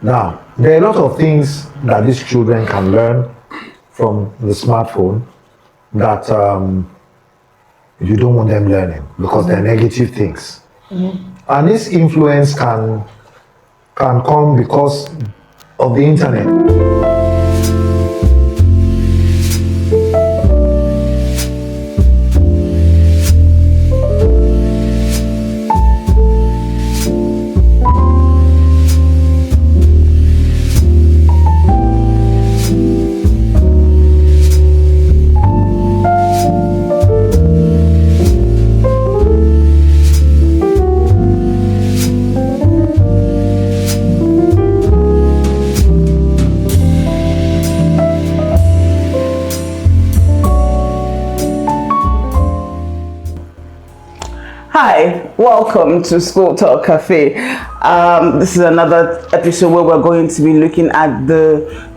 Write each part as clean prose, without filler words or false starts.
Now, there are a lot of things that these children can learn from the smartphone that you don't want them learning because they're negative things. And this influence can come because of the internet. Hi, welcome to School Talk Cafe. This is another episode where we're going to be looking at the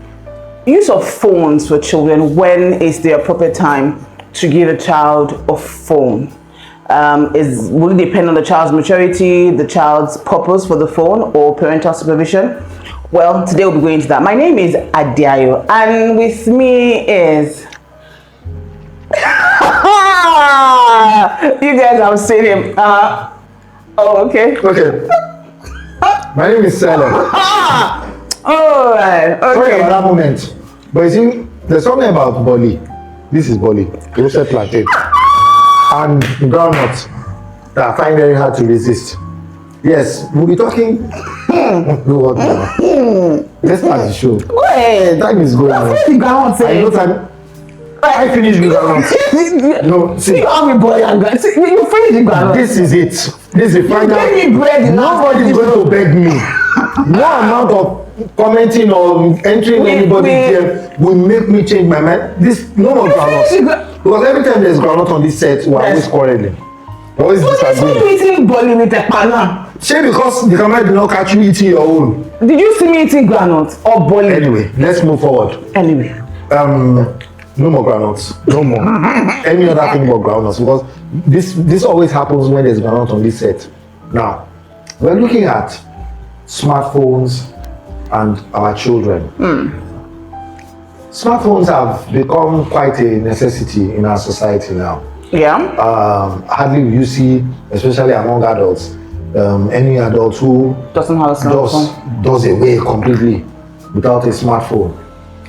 use of phones for children. When is the appropriate time to give a child a phone? Will it depend on the child's maturity, the child's purpose for the phone, or parental supervision? Well, today we'll be going into that. My name is Adiayo, and with me is... You guys have seen him. Oh, okay. Okay. My name is Salem. All right. Okay. Sorry about that moment. But you see, there's something about Boli. This is Boli, roasted plantain, and groundnuts that I find very hard to resist. Yes, we'll be talking. No, what now? Let's start the show. Wait. Time is going on. I know time. I finished with groundnuts. No, see. You have a boy and girl. See, you finished the groundnuts. This is it. This is the final. Give me bread. Nobody's going to beg me. No amount of commenting or entering anybody here will make me change my mind. This no more groundnuts. Because every time there's groundnut on this set, we're always quarreling. We're always disagreeing. Did you see me eating boli with a pana? Say because the camera did not catch you eating your own. Did you see me eating groundnuts or boli? Anyway, let's move forward. Anyway. No more groundnuts. No more. Any other thing but groundnuts, because this always happens when there's groundnuts on this set. Now, we're looking at smartphones and our children. Smartphones have become quite a necessity in our society now. Yeah. Hardly you see, especially among adults, any adult who Doesn't have a smartphone. does away completely without a smartphone.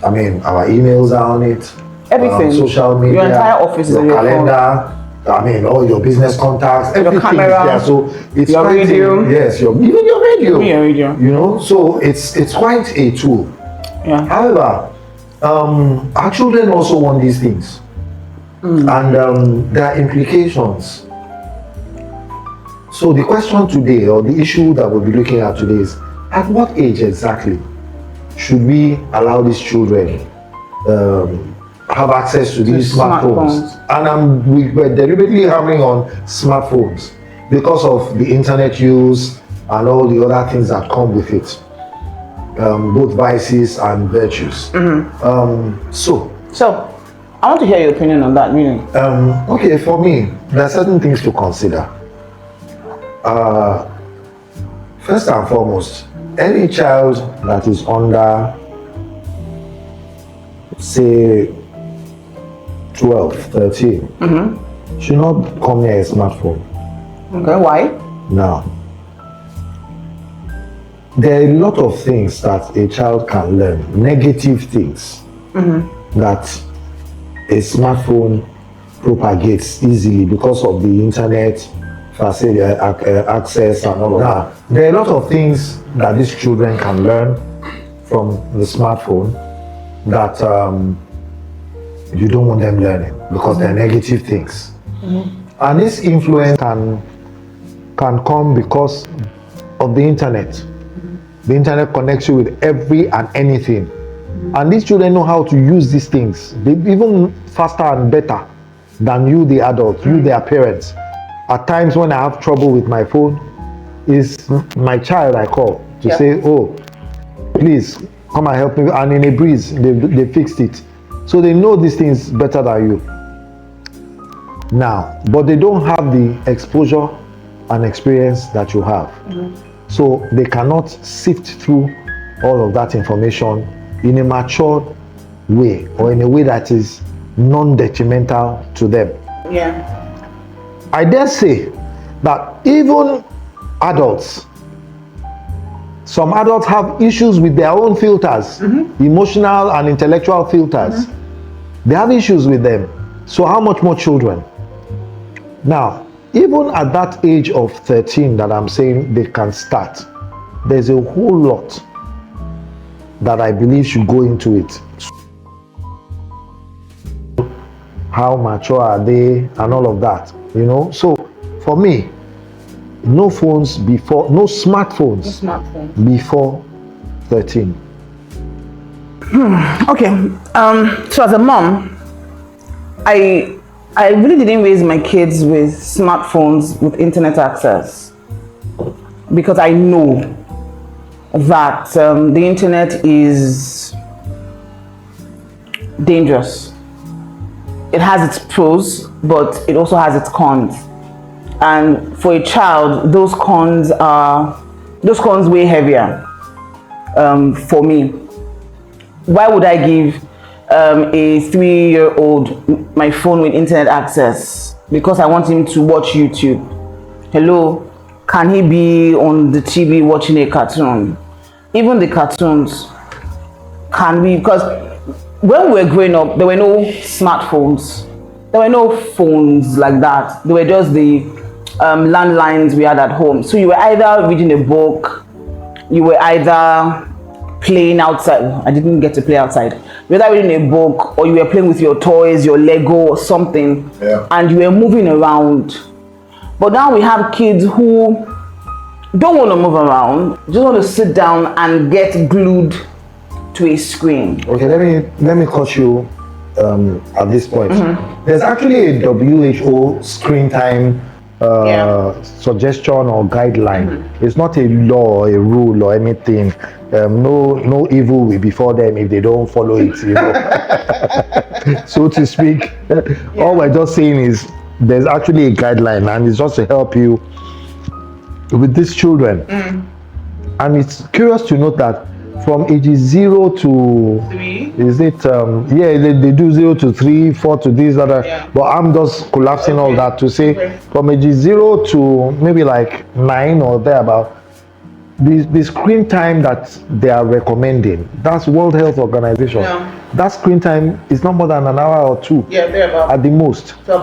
I mean, our emails are on it. Everything. Social media. Your entire office is your on your calendar. I mean, all your business contacts. Everything camera, is there. So it's your quite radio. Yes, even your radio. Your radio. You know, so it's quite a tool. Yeah. However, our children also want these things, and there are implications. So the question today, or the issue that we'll be looking at today, is at what age exactly should we allow these children have access to these smartphones? And we're deliberately hammering on smartphones because of the internet use and all the other things that come with it, both vices and virtues. So, I want to hear your opinion on that, really. Okay, for me, there are certain things to consider. First and foremost, any child that is under, say, 12, 13, should not come near a smartphone. Okay, why? Now, there are a lot of things that a child can learn, negative things that a smartphone propagates easily because of the internet, facility, access and all of that. There are a lot of things that these children can learn from the smartphone that you don't want them learning because they're negative things. And this influence can come because of the internet. The internet connects you with every and anything. And these children know how to use these things. They even faster and better than you, the adults, you, their parents. At times when I have trouble with my phone, is my child I call to say, oh, please come and help me. And in a breeze, they fixed it. So they know these things better than you. Now, but they don't have the exposure and experience that you have. So they cannot sift through all of that information in a mature way, or in a way that is non-detrimental to them. Yeah. I dare say that even adults, some adults have issues with their own filters, emotional and intellectual filters. They have issues with them. So how much more children? Now, even at that age of 13 that I'm saying they can start, there's a whole lot that I believe should go into it. How mature are they and all of that, you know? So for me, no phones before, no smartphones before 13. Okay. So as a mom, I really didn't raise my kids with smartphones with internet access, because I know that the internet is dangerous. It has its pros, but it also has its cons. And for a child, those cons weigh heavier for me. Why would I give a 3-year-old my phone with internet access? Because I want him to watch YouTube. Hello, can he be on the TV watching a cartoon? Even the cartoons, can we? Because when we were growing up, there were no smartphones. There were no phones like that. There were just the landlines we had at home. So you were either reading a book, you were either playing outside. I didn't get to play outside. You were either reading a book, or you were playing with your toys, your Lego or something, and you were moving around. But now we have kids who don't want to move around, just want to sit down and get glued to a screen. Okay, let me cut you at this point. There's actually a WHO screen time suggestion or guideline. It's not a law, a rule, or anything. No evil will befall them if they don't follow it, you know. So to speak. All we're just saying is there's actually a guideline, and it's just to help you with these children. And it's curious to note that from ages 0 to 3, is it they do 0 to 3, 4 to this, other, but I'm just collapsing all that to say from ages 0 to maybe like 9 or thereabout, the screen time that they are recommending, that's World Health Organization. That screen time is not more than an hour or 2 at the most. So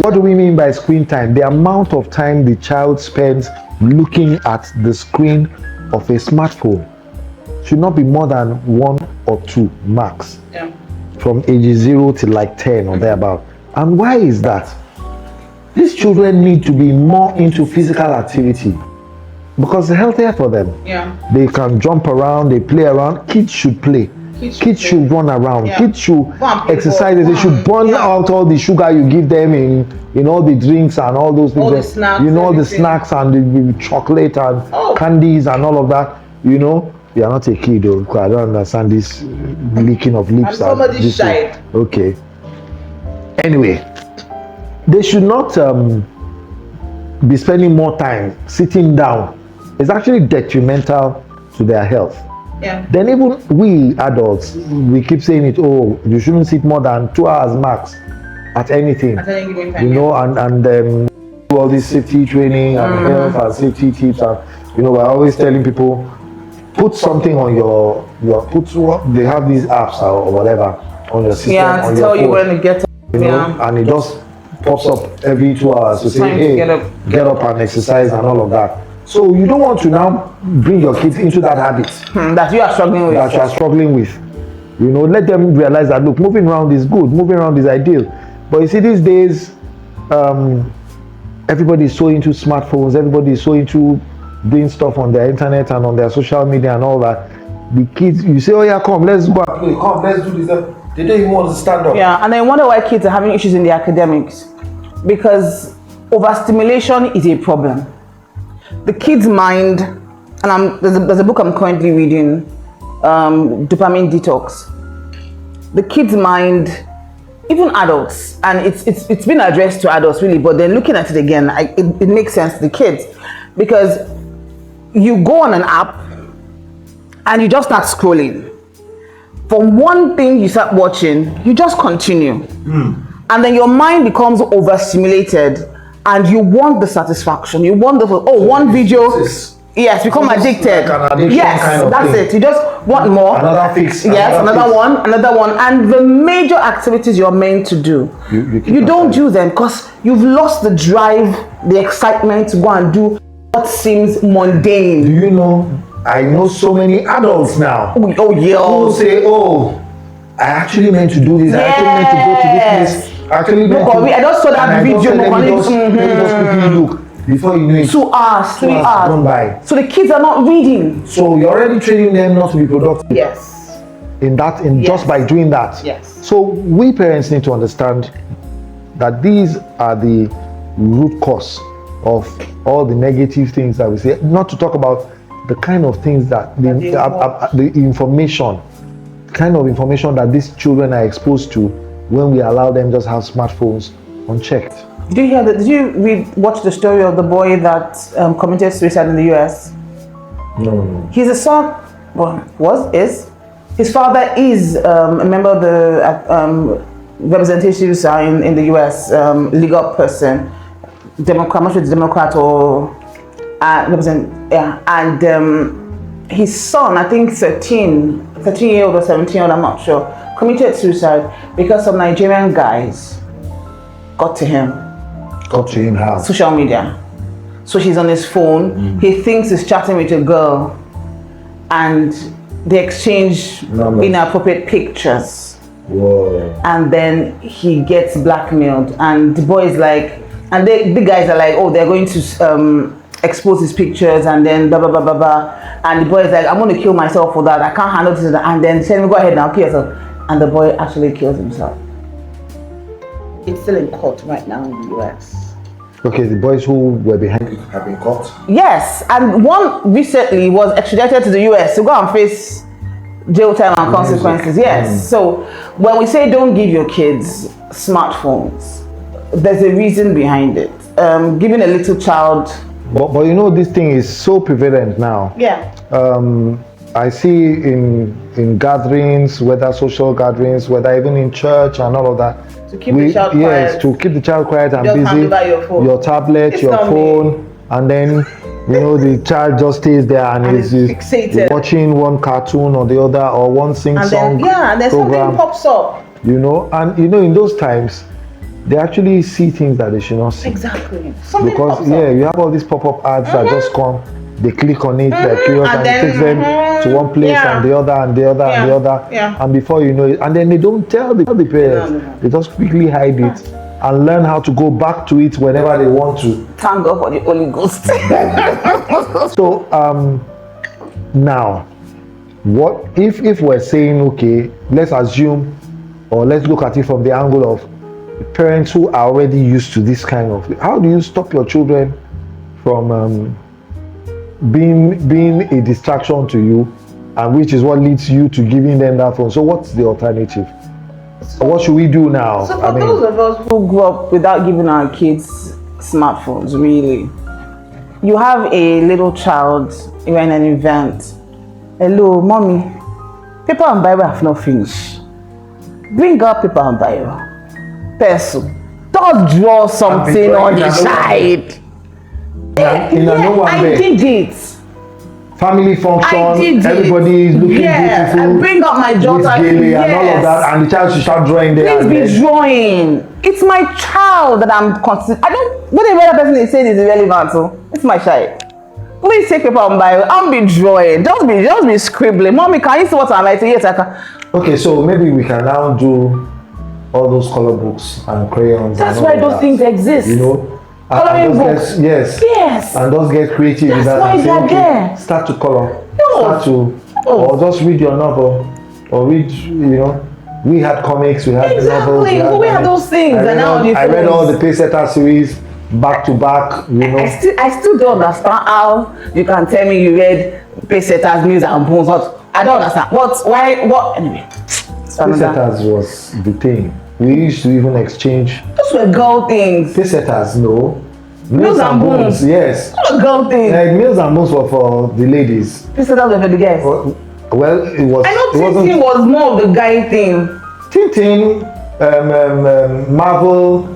what do we mean by screen time? The amount of time the child spends looking at the screen of a smartphone should not be more than 1 or 2 max. From ages 0 to like 10 or thereabout. And why is that? These children need to be more into physical activity, because it's healthier for them. They can jump around, they play around. Kids should play. Kids should run around. Kids should exercise. They should burn out all the sugar you give them in all the drinks and all those things. All the snacks, you know, the snacks and the chocolate and candies and all of that. You know, you are not a kid, though, because I don't understand this licking of lips. Somebody shy. Okay. Anyway, they should not be spending more time sitting down. It's actually detrimental to their health. Then even we adults, we keep saying it, oh, you shouldn't sit more than 2 hours max at anything. At any given time, you know, and do all this safety training and health and safety tips, and you know, we're always telling people, put something on your they have these apps or whatever on your system. To tell you when to get up. You know, and it just pops up every 2 hours to say, hey, get up and exercise and all of that. So you don't want to now bring your kids into that habit that you are struggling with. You know, let them realize that, look, moving around is good, moving around is ideal. But you see, these days, everybody is so into smartphones, everybody is so into doing stuff on their internet and on their social media and all that. The kids, you say, oh yeah, come, let's go and play, come, let's do this. They don't even want to stand up. Yeah, and I wonder why kids are having issues in the academics, because overstimulation is a problem. The kid's mind, and there's a book I'm currently reading, Dopamine Detox. The kid's mind, even adults, and it's been addressed to adults really, but then looking at it again, it makes sense to the kids, because you go on an app and you just start scrolling. From one thing you start watching, you just continue. And then your mind becomes overstimulated and you want the satisfaction. You want the, one video. Yes, become addicted. Like an addiction Yes, kind of that's thing. it. You just want more. Another fix. Yes, another one. And the major activities you're meant to do, you don't do them because you've lost the drive, the excitement to go and do what seems mundane. Do you know, I know so many adults now Oh, yeah. who say, I actually meant to do this. I actually meant to go to this place. I actually meant to. I just saw that and I video. just said, let me just quickly look. Before you know it, 2 hours, 3 hours. gone by. So the kids are not reading. So you're already training them not to be productive. Yes. Just by doing that. Yes. So we parents need to understand that these are the root cause of all the negative things that we say. Not to talk about the kind of things that the information, kind of information that these children are exposed to when we allow them just have smartphones unchecked. Did you watch the story of the boy that committed suicide in the US? No. He's a son. His father is a member of the representatives in the US, legal person, Democrat, I'm not sure it's Democrat or and his son, I think 13-year-old or 17-year-old, I'm not sure, committed suicide because some Nigerian guys got to him How? social media. So he's on his phone, he thinks he's chatting with a girl and they exchange inappropriate pictures. Whoa. And then he gets blackmailed and the boy is like, and the guys are like, they're going to expose his pictures and then blah blah blah blah blah, and the boy is like, I'm going to kill myself for that, I can't handle this, and then tell him, go ahead now, kill yourself, and the boy actually kills himself. It's still in court right now in the US. Okay, the boys who were behind it have been caught. Yes, and one recently was extradited to the US to go and face jail time and consequences. Yes. So when we say don't give your kids smartphones, there's a reason behind it. Giving a little child. But you know, this thing is so prevalent now. Yeah. I see in gatherings, whether social gatherings, whether even in church and all of that. To keep the child quiet. Yes, to keep the child quiet and Just hand busy. over your phone. Your tablet, It's your not phone, and then the child just stays there and is fixated. watching one cartoon or the other or one sing-song and then program. something pops up. You know, and you know, in those times, they actually see things that they should not see. Exactly. Something Because pops up. you have all these pop-up ads that just come, they click on it, they're curious, and it takes them to one place and the other and the other and the other. Yeah. And before you know it, and then they don't tell the parents. No. They just quickly hide it and learn how to go back to it whenever they want to. Thank God for the Holy Ghost. So now, what if we're saying, okay, let's assume or let's look at it from the angle of parents who are already used to this kind of, how do you stop your children from being a distraction to you, and which is what leads you to giving them that phone? So what's the alternative? What should we do now? So for those of us who grew up without giving our kids smartphones, really, you have a little child, you're in an event. Hello, mommy, paper and Bible have not finished. Bring out paper and Bible. Pencil. Don't draw something on the side. I did it. Family function, I did it. everybody is looking beautiful. I bring up my daughter. And all of that, and the child should start drawing there. Please be drawing. It's my child that I'm considering. I don't. Whatever the person is saying is irrelevant. So it's my child. Please take paper and Bible. I'll be drawing. Just be scribbling. Mommy, can you see what I'm writing? Yes, I can. Okay, so maybe we can now do all those color books and crayons. That's and why those things exist. You know. Coloring books. Yes. And just get creative with that. That's why they're there. Start to color. No. Start to, or just read your novel, or read. We had comics, we had novels. We had those things. I read all the Paysetter series back to back. I still don't understand how you can tell me you read Paysetter's Meals and Bones. I don't understand. What? Anyway. Paysetters was the thing. We used to even exchange. Those were girl things. Paysetters, no. Meals and Bones. Yes. Those were girl things. Meals and Bones were for the ladies. Paysetters were for the guys. Well, it was. I know it wasn't Tintin was more of the guy thing. Tintin, Marvel,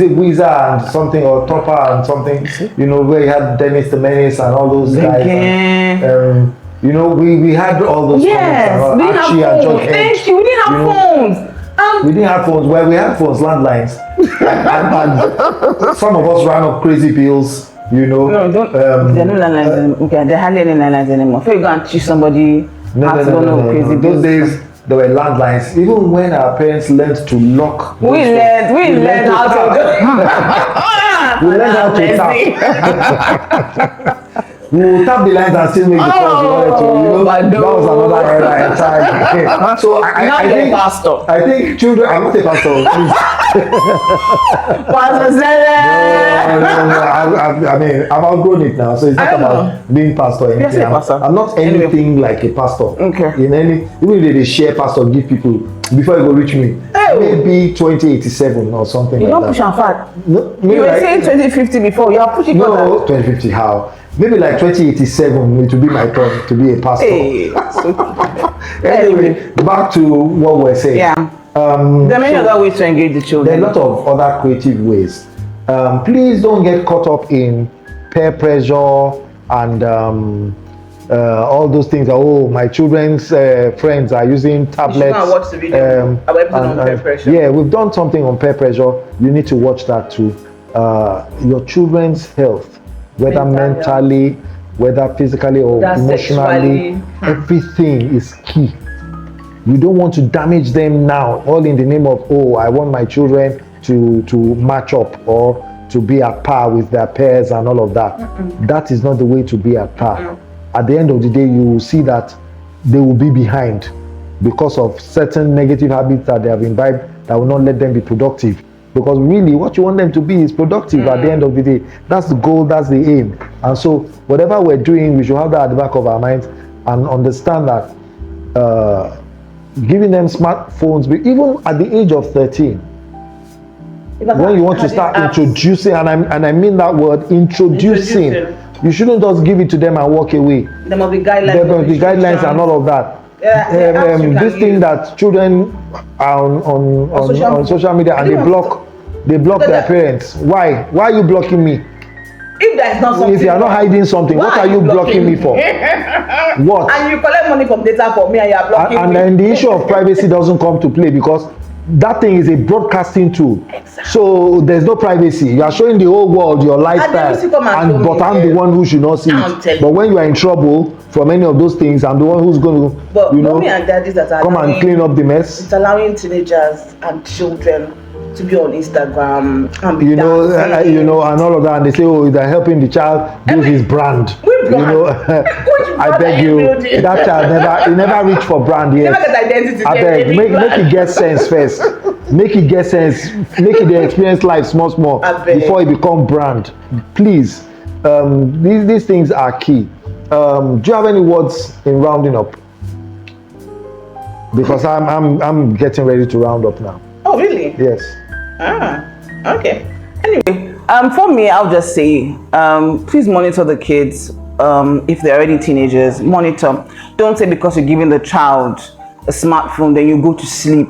Weezer and something, or Topper and something. You know, where you had Dennis the Menace and all those guys. And, you know, we had all those Yes, comics. we didn't have phones. Thank you. We didn't have phones. We didn't have phones. Well, we had phones, landlines, and some of us ran up crazy bills. You know. No, don't. There are no landlines anymore. Okay, there are hardly any landlines anymore. Before you go and teach somebody how to go no crazy bills. Those days there were landlines. Even when our parents learned to lock. We learned how to do. We learned how to tap. We will tap the lines and still make the calls we wanted to. You know, that was another era entirely. So I think pastor. I think children. I'm not a pastor. Please. Pastor No. I mean, I've outgrown it now, so it's not about being pastor or anything. I'm not anything like a pastor. Okay. Even if they share pastor, give people before you go reach me. Maybe 2087 or something like that. You don't push and fat. No, you were saying 2050 before. You are pushing. No, 2050. How? Maybe like 2087 it will be my turn to be a pastor. Hey. Anyway, back to what we're saying. Yeah. There are many other ways to engage the children. There are a lot of other creative ways. Please don't get caught up in peer pressure and all those things. Oh, my children's friends are using tablets. You should watch the video on peer pressure. Yeah, we've done something on peer pressure. You need to watch that too. Your children's health, whether mentally, whether physically or emotionally, everything is key. You don't want to damage them now, all in the name of, oh, I want my children to match up or to be at par with their peers and all of that. That is not the way to be at par. At the end of the day, you will see that they will be behind because of certain negative habits that they have imbibed that will not let them be productive. Because really, what you want them to be is productive at the end of the day. That's the goal, that's the aim. And so, whatever we're doing, we should have that at the back of our minds and understand that giving them smartphones, even at the age of 13, when you want to start introducing, and I mean that word, introducing, you shouldn't just give it to them and walk away. There must be guidelines. There must be guidelines and all of that. This thing that children are on social media and they block their parents. Why are you blocking me? If there is not something, if you are not hiding something, what are you blocking me for? What? And you collect money from data for me and you are blocking me. And then the issue of privacy doesn't come to play because that thing is a broadcasting tool. Exactly. So there's no privacy. You are showing the whole world your lifestyle, but I'm the one who should not see it. But when you are in trouble from any of those things, I'm the one who's going to, mommy and daddies that are come and clean up the mess. It's allowing teenagers and children to be on Instagram and be and all of that, and they say, oh, they're helping the child build his brand. I beg you, that child never reach for brand yet. Never get identity. I beg, make it get sense first. Make it get sense. Make it the experience life small before it become brand. Please, these things are key. Do you have any words in rounding up? Because I'm getting ready to round up now. Oh, really? Yes. Okay. Anyway, for me, I'll just say, please monitor the kids. If they're already teenagers, monitor. Don't say because you're giving the child a smartphone, then you go to sleep.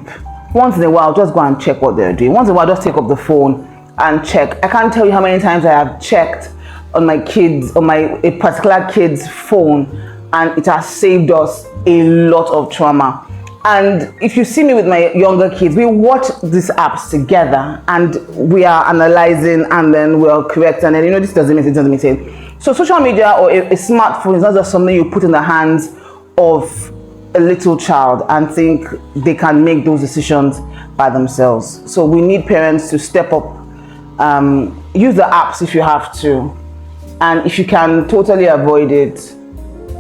Once in a while, just go and check what they're doing. Once in a while, just take up the phone and check. I can't tell you how many times I have checked on my kids, on a particular kid's phone, and it has saved us a lot of trauma. And if you see me with my younger kids, we watch these apps together and we are analyzing and then we'll correct and then, this doesn't make sense. So social media or a smartphone is not just something you put in the hands of a little child and think they can make those decisions by themselves. So we need parents to step up, use the apps if you have to. And if you can totally avoid it,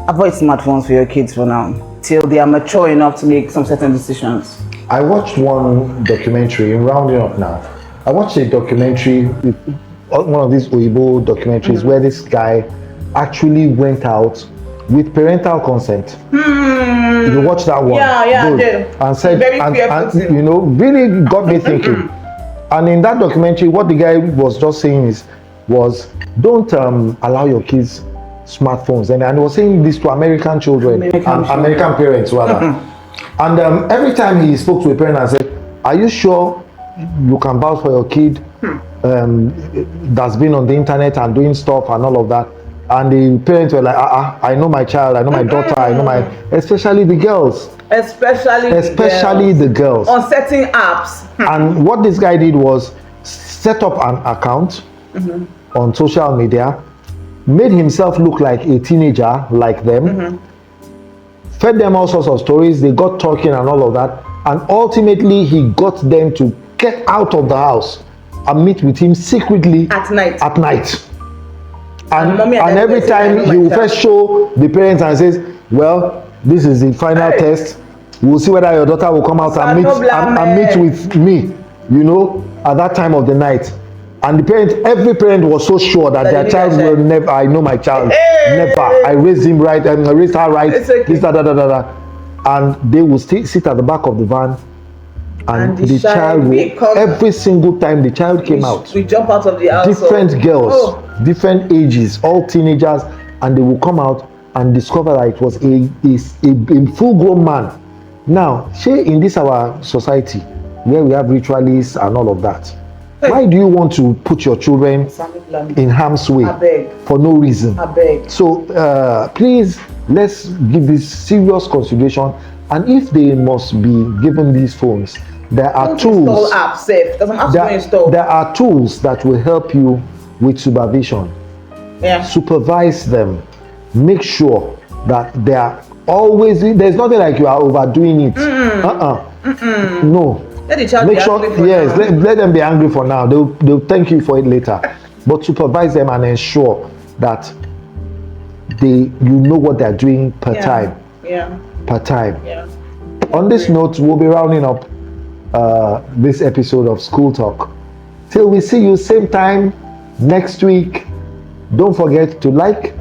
avoid smartphones for your kids for now, till they are mature enough to make some certain decisions. I watched one documentary, in rounding up now, I watched a documentary, one of these Oyibo documentaries, where this guy actually went out with parental consent. You watched that one? Yeah, I did. And said, and really got me thinking. And in that documentary, what the guy was just saying was don't allow your kids smartphones, and I was saying this to American children, American parents rather. And every time he spoke to a parent and said, "Are you sure you can vouch for your kid that's been on the internet and doing stuff and all of that?" And the parents were like, I know my child, I know my daughter, I know my, especially the girls. Especially the girls. On certain apps. And what this guy did was set up an account on social media, made himself look like a teenager like them, fed them all sorts of stories, they got talking and all of that, and ultimately he got them to get out of the house and meet with him secretly at night. And every time he will first show the parents and says, "Well, this is the final test. We'll see whether your daughter will come out and meet with me, you know, at that time of the night." And the parents, every parent was so sure that their child will never, "I know my child, never. I raised him right, and I raised her right." This, and they will sit at the back of the van, and the child will, every single time the child came out, we jump out of the house. Different girls, different ages, all teenagers, and they will come out and discover that it was a full-grown man. Now, in this our society, where we have ritualists and all of that, why do you want to put your children in harm's way for no reason? So please, let's give this serious consideration. And if they must be given these phones, there are tools. There are tools that will help you with supervision. Supervise them. Make sure that they are always. There's nothing like you are overdoing it. No. Let the child make sure, yes, let them be angry for now. They'll thank you for it later. But supervise them and ensure that you know what they're doing per time. Per time. On this note, we'll be rounding up this episode of School Talk. Till we see you same time next week. Don't forget to like,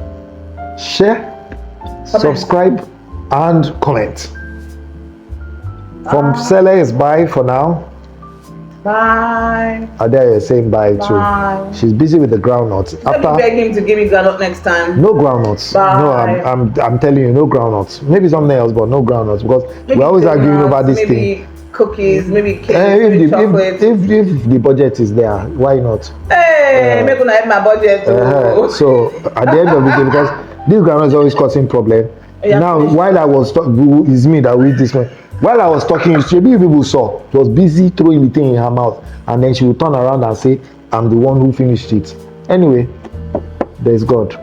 share, subscribe, and comment. From Sele is bye for now. Bye. Adele is saying bye too. She's busy with the groundnuts. Let me beg him to give me groundnut next time. No groundnuts. Bye. No, I'm telling you, no groundnuts. Maybe something else, but no groundnuts, because we're always arguing over this thing. Maybe cookies, maybe cake, maybe chocolate. If the budget is there, why not? Hey, make una have my budget. So at the end of the day, because this groundnut is always causing problem. Now, while I was talking, it's me that will eat this one. While I was talking, people saw. She was busy throwing the thing in her mouth, and then she would turn around and say, "I'm the one who finished it." Anyway, there's God.